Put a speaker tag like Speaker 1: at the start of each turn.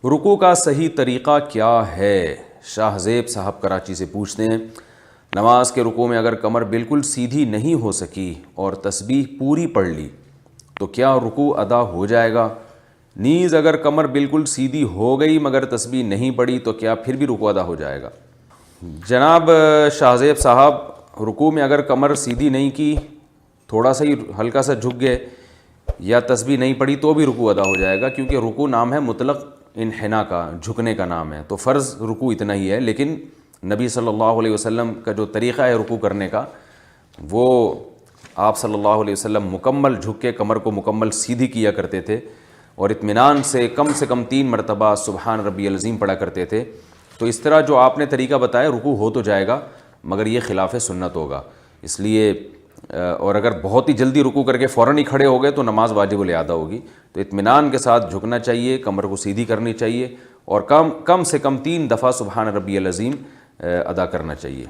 Speaker 1: رکوع کا صحیح طریقہ کیا ہے؟ شاہ زیب صاحب کراچی سے پوچھتے ہیں، نماز کے رکوع میں اگر کمر بالکل سیدھی نہیں ہو سکی اور تسبیح پوری پڑھ لی تو کیا رکوع ادا ہو جائے گا؟ نیز اگر کمر بالکل سیدھی ہو گئی مگر تسبیح نہیں پڑھی تو کیا پھر بھی رکوع ادا ہو جائے گا؟ جناب شاہ زیب صاحب، رکوع میں اگر کمر سیدھی نہیں کی، تھوڑا سا ہی ہلکا سا جھک گئے یا تسبیح نہیں پڑھی تو بھی رکوع ادا ہو جائے گا، کیونکہ رکوع نام ہے مطلق انحناء کا، جھکنے کا نام ہے، تو فرض رکوع اتنا ہی ہے، لیکن نبی صلی اللہ علیہ وسلم کا جو طریقہ ہے رکوع کرنے کا، وہ آپ صلی اللہ علیہ وسلم مکمل جھک کے کمر کو مکمل سیدھی کیا کرتے تھے اور اطمینان سے کم 3 مرتبہ سبحان ربی العظیم پڑھا کرتے تھے۔ تو اس طرح جو آپ نے طریقہ بتایا رکوع ہو تو جائے گا، مگر یہ خلاف سنت ہوگا، اس لیے اور اگر بہت ہی جلدی رکوع کر کے فوراً ہی کھڑے ہو گئے تو نماز واجب الاعادہ ہوگی۔ تو اطمینان کے ساتھ جھکنا چاہیے، کمر کو سیدھی کرنی چاہیے اور کم سے کم 3 دفعہ سبحان ربی العظیم ادا کرنا چاہیے۔